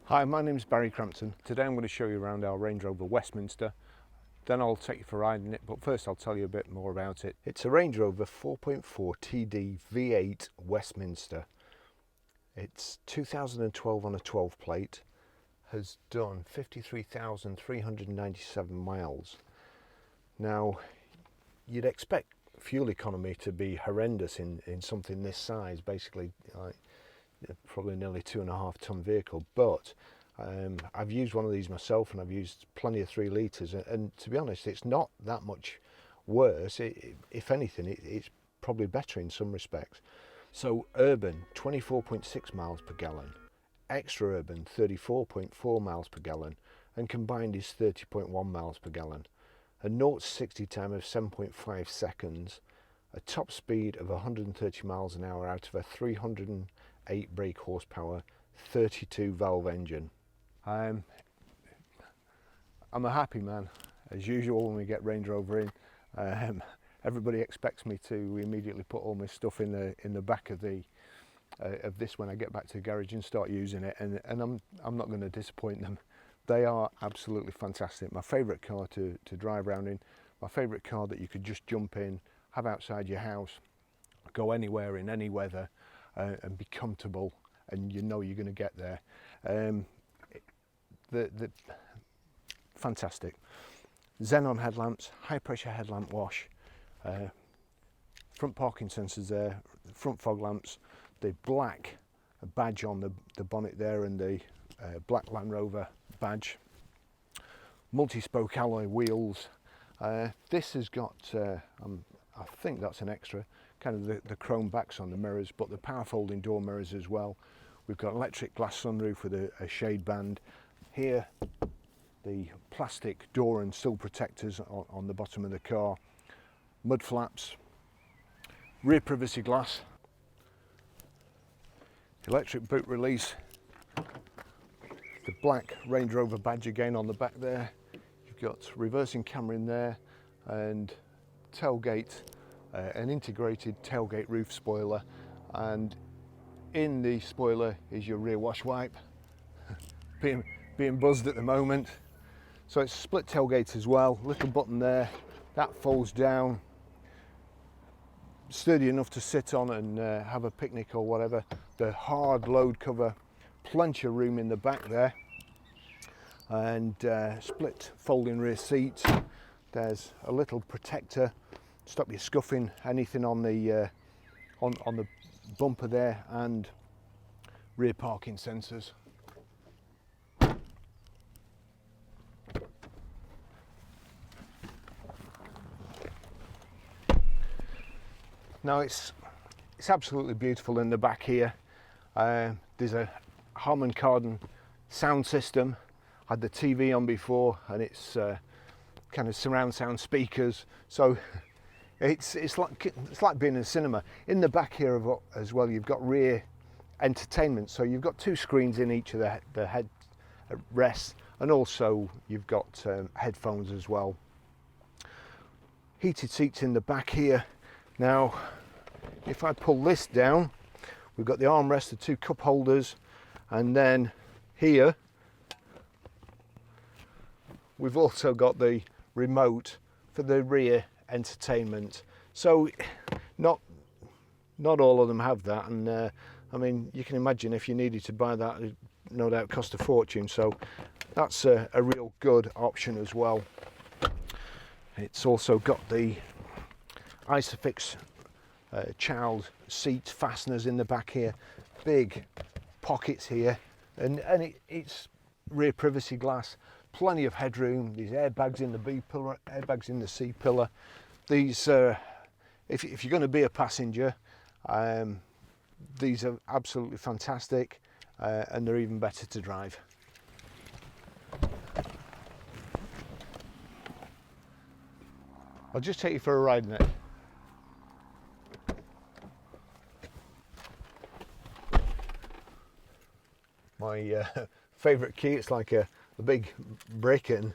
Hi, my name is Barry Crampton. Today I'm going to show you around our Range Rover Westminster. Then I'll take you for a ride in it, but first I'll tell you a bit more about it. It's a Range Rover 4.4 TD V8 Westminster. It's 2012 on a 12 plate, has done 53,397 miles. Now, you'd expect fuel economy to be horrendous in something this size, basically like probably nearly 2.5 ton vehicle, but I've used one of these myself and I've used plenty of 3 litres, and to be honest it's not that much worse. If anything, it's probably better in some respects. So urban 24.6 miles per gallon, extra urban 34.4 miles per gallon, and combined is 30.1 miles per gallon. A 0 to 60 time of 7.5 seconds, a top speed of 130 miles an hour out of a 308 brake horsepower 32 valve engine. I'm a happy man as usual when we get Range Rover in. Everybody expects me to immediately put all my stuff in the back of this when I get back to the garage and start using it, and I'm not going to disappoint them. They are absolutely fantastic. My favourite car to drive around in, my favourite car that you could just jump in, have outside your house, go anywhere in any weather, and be comfortable, and you know you're going to get there. Fantastic. Xenon headlamps, high pressure headlamp wash, front parking sensors there, front fog lamps, the black badge on the bonnet there, and the black Land Rover badge, multi-spoke alloy wheels. This has got, I think that's an extra, kind of the chrome backs on the mirrors, but the power folding door mirrors as well. We've got electric glass sunroof with a shade band. Here, the plastic door and sill protectors on the bottom of the car, mud flaps, rear privacy glass, electric boot release, the black Range Rover badge again on the back there. You've got reversing camera in there, and tailgate, an integrated tailgate roof spoiler, and in the spoiler is your rear wash wipe, being buzzed at the moment. So it's a split tailgate as well, little button there, that folds down, sturdy enough to sit on and have a picnic or whatever. The hard load cover, plenty of room in the back there, and split folding rear seats. There's a little protector, stop you scuffing anything on the bumper there, and rear parking sensors. Now it's absolutely beautiful in the back here. There's a Harman Kardon sound system. I had the TV on before, and it's kind of surround sound speakers, so it's like being in a cinema. In the back here as well, you've got rear entertainment, so you've got 2 screens in each of the head rests, and also you've got headphones as well. Heated seats in the back here. Now, if I pull this down, we've got the armrest, the 2 cup holders, and then here we've also got the remote for the rear entertainment. So not all of them have that, and I mean, you can imagine if you needed to buy that, it no doubt cost a fortune, so that's a real good option as well. It's also got the Isofix child seat fasteners in the back here, big pockets here, and it's rear privacy glass, plenty of headroom. These airbags in the B pillar, airbags in the C pillar. These if you're going to be a passenger, these are absolutely fantastic, and they're even better to drive. I'll just take you for a ride in it. My favourite key, it's like a big brick and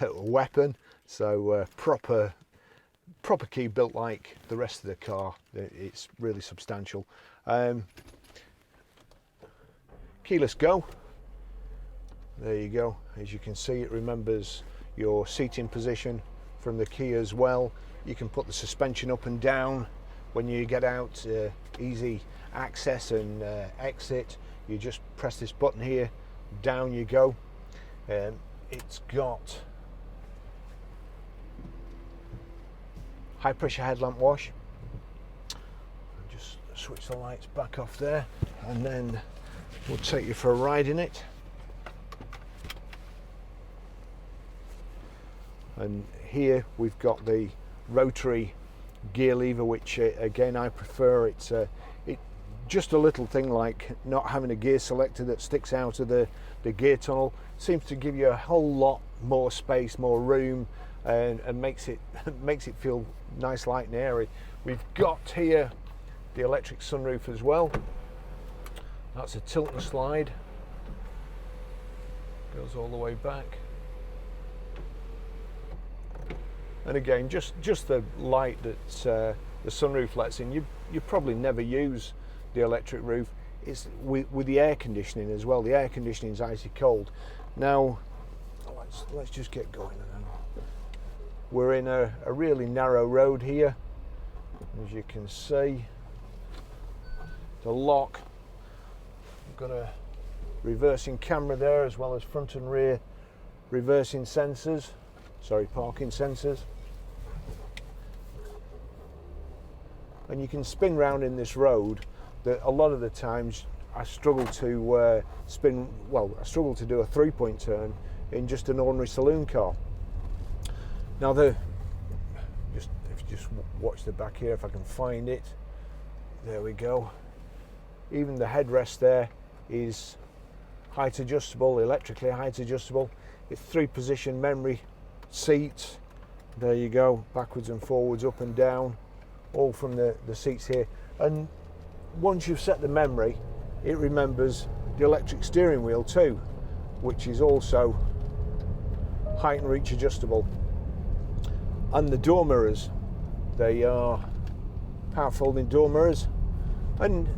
a weapon, so proper key, built like the rest of the car. It's really substantial. Keyless go, There you go. As you can see, it remembers your seating position from the key as well. You can put the suspension up and down when you get out, easy access and exit. You just press this button here, down you go. It's got high pressure headlamp wash. Just switch the lights back off there, and then we'll take you for a ride in it. And here we've got the rotary gear lever, which again I prefer. It's just a little thing like not having a gear selector that sticks out of the gear tunnel. Seems to give you a whole lot more space, more room, and makes it feel nice, light and airy. We've got here the electric sunroof as well. That's a tilt and slide, goes all the way back. And again, just the light that the sunroof lets in. You probably never use the electric roof. It's with the air conditioning as well. The air conditioning is icy cold. Now, let's just get going. We're in a really narrow road here, as you can see. The lock. We've got a reversing camera there, as well as front and rear reversing sensors. Sorry, parking sensors. And you can spin round in this road. That a lot of the times I struggle to spin. Well, I struggle to do a 3-point turn in just an ordinary saloon car. Now if you just watch the back here, if I can find it. There we go. Even the headrest there is height adjustable, electrically height adjustable. It's 3-position memory seats. There you go, backwards and forwards, up and down, all from the seats here. And once you've set the memory, it remembers the electric steering wheel too, which is also height and reach adjustable. And the door mirrors, they are power folding door mirrors. And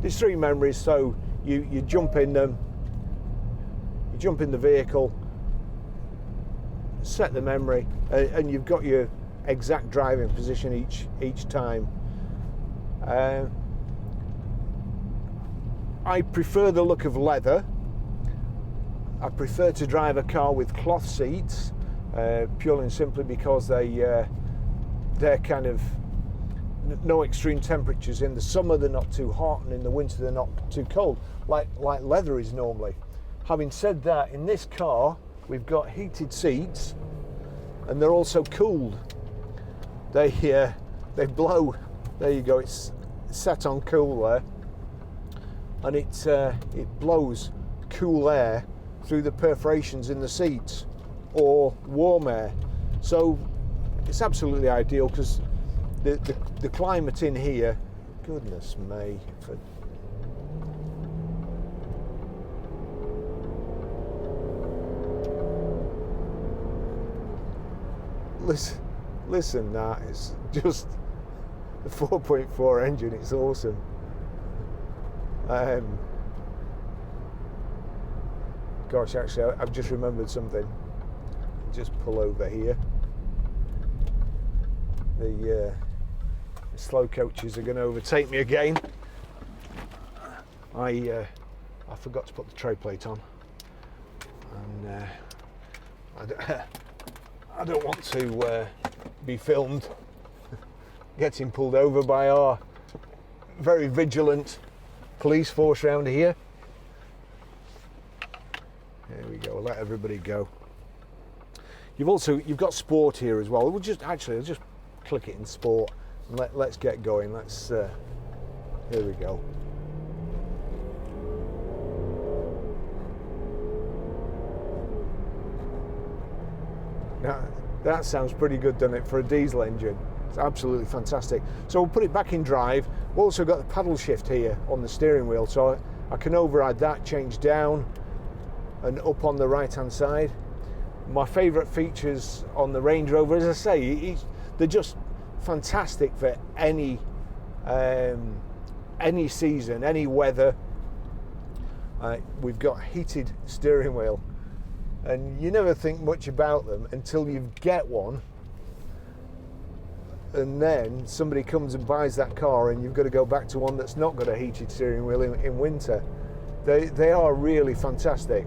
there's 3 memories, so you jump in them, you jump in the vehicle, set the memory, and you've got your exact driving position each time. I prefer the look of leather. I prefer to drive a car with cloth seats, purely and simply because they're kind of no extreme temperatures. In the summer they're not too hot, and in the winter they're not too cold, like leather is normally. Having said that, in this car we've got heated seats, and they're also cooled. They blow. There you go. It's set on cool there, and it blows cool air through the perforations in the seats, or warm air. So it's absolutely ideal, because the climate in here, goodness me. Listen, that is just the 4.4 engine. It's awesome. Gosh, actually, I've just remembered something. Just pull over here. The slow coaches are going to overtake me again. I forgot to put the tray plate on, and I don't want to be filmed getting pulled over by our very vigilant police force around here. There we go. We'll let everybody go. You've got sport here as well. I'll just click it in sport and let's get going. Here we go. Now, that sounds pretty good, doesn't it, for a diesel engine? It's absolutely fantastic. So we'll put it back in drive. We've also got the paddle shift here on the steering wheel, so I can override that, change down and up on the right hand side. My favourite features on the Range Rover, as I say, they're just fantastic for any season, any weather. We've got heated steering wheel, and you never think much about them until you get one, and then somebody comes and buys that car and you've got to go back to one that's not got a heated steering wheel in winter. They are really fantastic.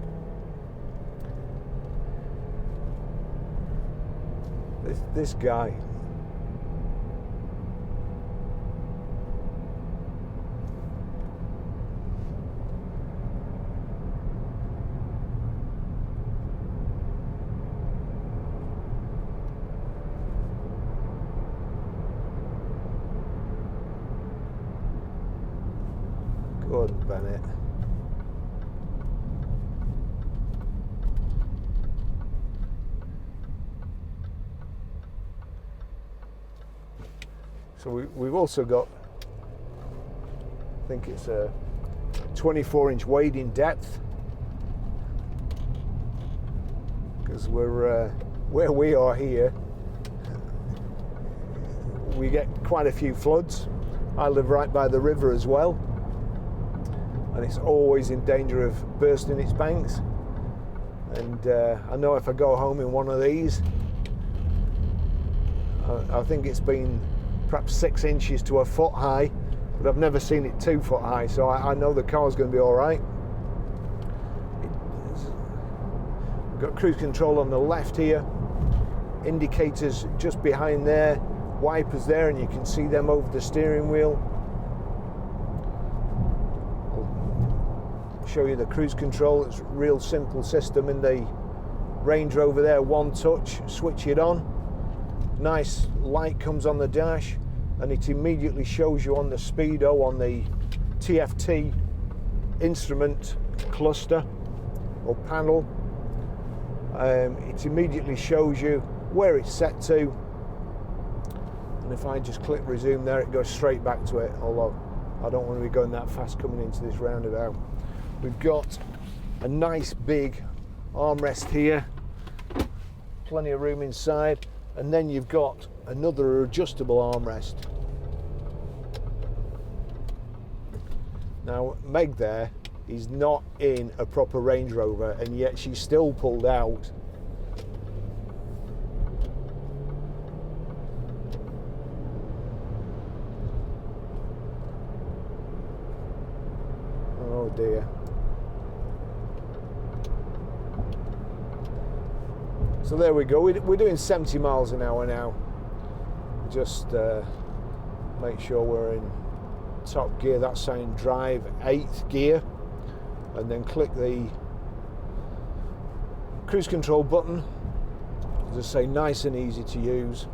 This guy, Gordon Bennett. So we've also got, I think it's a 24-inch wading depth, because we're where we are here, we get quite a few floods. I live right by the river as well, and it's always in danger of bursting its banks. And I know if I go home in one of these, I think it's been perhaps 6 inches to a foot high, but I've never seen it 2 foot high, so I know the car's going to be all right. We've got cruise control on the left here, indicators just behind there, wipers there, and you can see them over the steering wheel. I'll show you the cruise control. It's a real simple system in the Range Rover there, one touch, switch it on. Nice light comes on the dash, and it immediately shows you on the speedo, on the TFT instrument cluster or panel. It immediately shows you where it's set to, and if I just click resume there, it goes straight back to it, although I don't want to be going that fast coming into this roundabout. We've got a nice big armrest here, plenty of room inside. And then you've got another adjustable armrest. Now, Meg there is not in a proper Range Rover, and yet she's still pulled out. Oh dear. So there we go, we're doing 70 miles an hour now. Just make sure we're in top gear. That's saying drive 8th gear, and then click the cruise control button. As I say, nice and easy to use.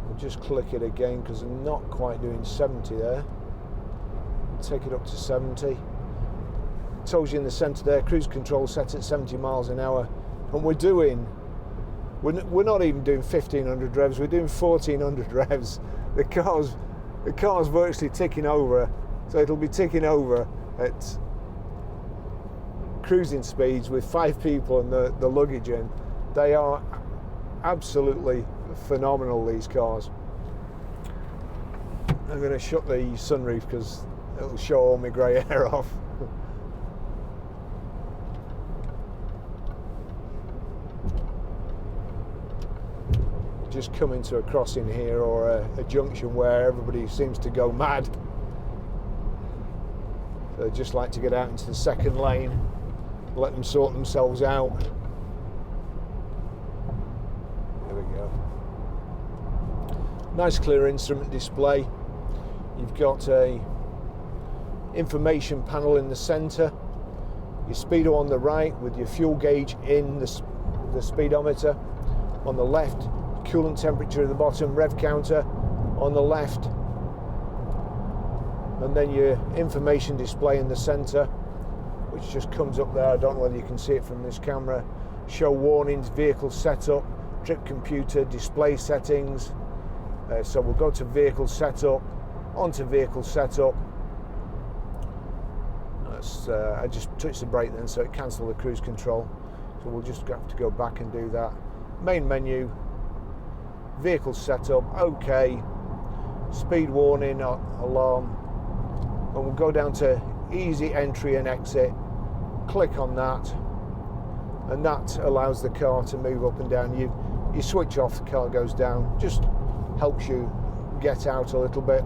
We'll just click it again because I'm not quite doing 70 there. Take it up to 70. It tells you in the centre there, cruise control set at 70 miles an hour. And we're not even doing 1500 revs, we're doing 1400 revs. The car's virtually ticking over, so it'll be ticking over at cruising speeds with 5 people and the luggage in. They are absolutely phenomenal, these cars. I'm going to shut the sunroof because it'll show all my grey hair off. Just come into a crossing here, or a junction where everybody seems to go mad. So just like to get out into the second lane, let them sort themselves out. There we go. Nice clear instrument display. You've got a information panel in the centre, your speedo on the right with your fuel gauge in the speedometer. On the left, coolant temperature at the bottom, rev counter on the left, and then your information display in the center, which just comes up there. I don't know whether you can see it from this camera. Show warnings, vehicle setup, trip computer, display settings. So we'll go to vehicle setup, onto vehicle setup. I just touched the brake then, so it cancelled the cruise control, so we'll just have to go back and do that. Main menu, vehicle setup, OK, speed warning, alarm, and we'll go down to easy entry and exit. Click on that, and that allows the car to move up and down. You switch off, the car goes down, just helps you get out a little bit.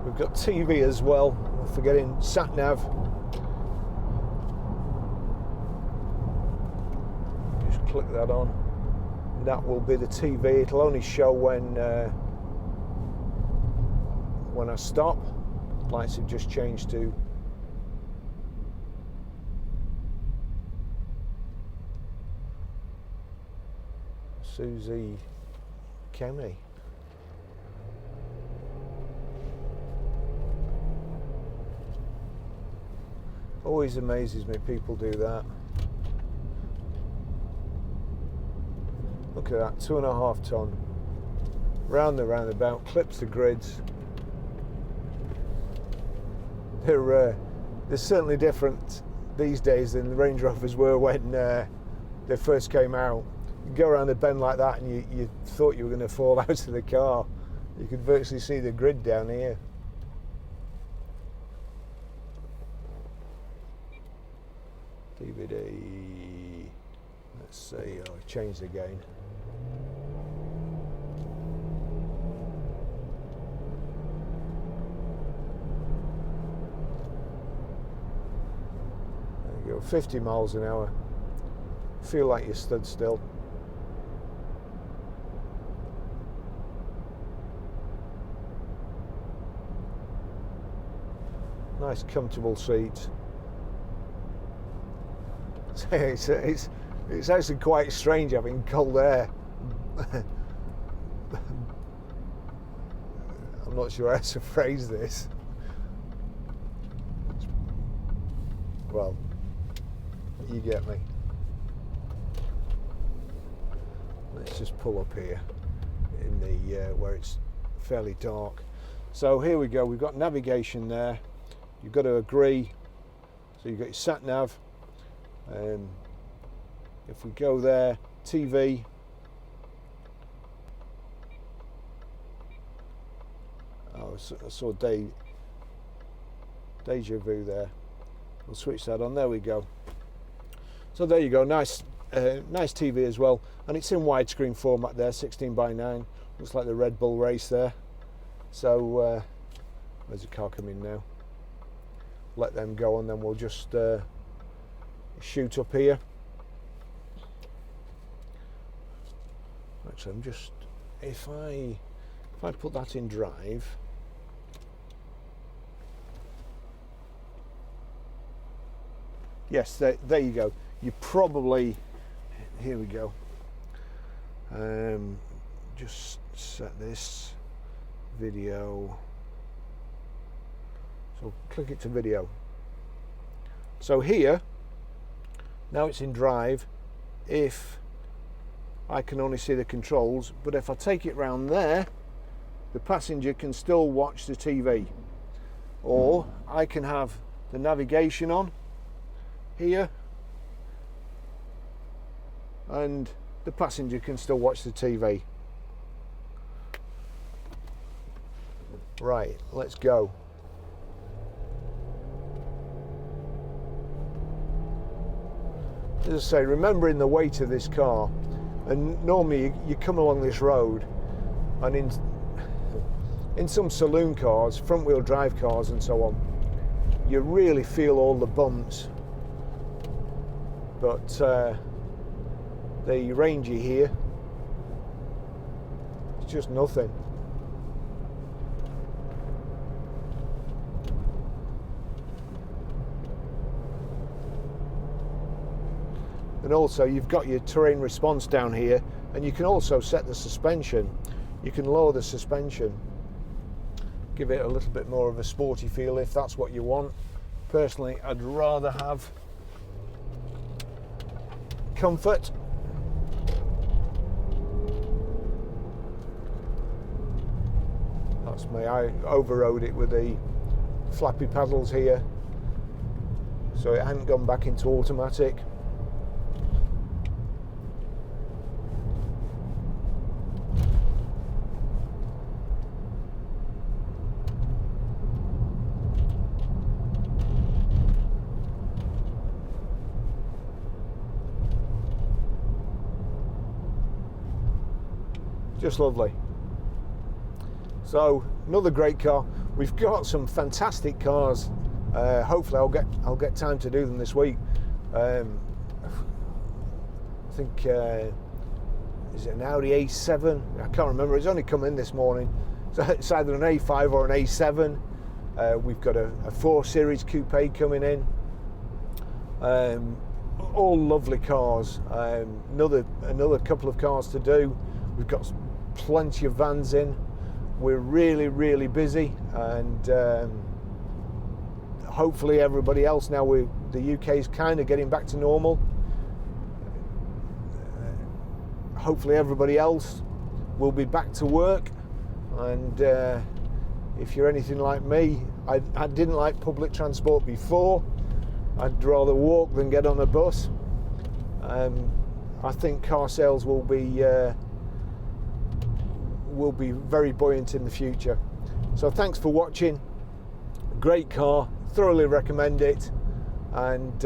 We've got TV as well, we're forgetting sat nav. Just click that on, and that will be the TV. It'll only show when I stop. Lights have just changed to Susie Kemi. Always amazes me people do that. Look at that, 2.5 ton. Round the roundabout, clips the grids. They're certainly different these days than the Range Rovers were when they first came out. You go around a bend like that and you thought you were going to fall out of the car. You could virtually see the grid down here. DVD, let's see, I've changed again. There you go, 50 miles an hour. Feel like you stood still. Nice comfortable seats. It's actually quite strange having cold air. I'm not sure how to phrase this. Well, you get me. Let's just pull up here in the where it's fairly dark. So here we go. We've got navigation there. You've got to agree. So you've got your sat nav. If we go there, TV, I saw Deja Vu there. We'll switch that on. There we go. So there you go. Nice TV as well, and it's in widescreen format there, 16:9. Looks like the Red Bull race there. So there's a car coming now. Let them go, and then we'll just shoot up here. Actually, I'm just, if I put that in drive, yes, there you go. You probably, here we go. Just set this video. So click it to video. So here, now it's in drive. If I can only see the controls, but if I take it round there, the passenger can still watch the TV. Or I can have the navigation on here, and the passenger can still watch the TV. Right, let's go. As I say, remembering the weight of this car, and normally you come along this road, and in some saloon cars, front wheel drive cars and so on, you really feel all the bumps, but the Ranger here, it's just nothing. And also you've got your terrain response down here, and you can also set the suspension. You can lower the suspension, give it a little bit more of a sporty feel if that's what you want. Personally, I'd rather have comfort. That's me. I overrode it with the flappy paddles here, so it hadn't gone back into automatic. just lovely. So another great car. We've got some fantastic cars. Hopefully I'll get time to do them this week. I think is it an Audi A7? I can't remember. It's only come in this morning. So it's either an A5 or an A7. We've got a 4 Series coupe coming in. All lovely cars. Another couple of cars to do. We've got plenty of vans in. We're really busy, and hopefully everybody else now. The UK is kind of getting back to normal. Hopefully everybody else will be back to work, and if you're anything like me, I didn't like public transport before. I'd rather walk than get on a bus. I think car sales will be very buoyant in the future. So thanks for watching. Great car, thoroughly recommend it, and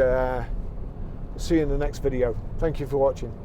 see you in the next video. Thank you for watching.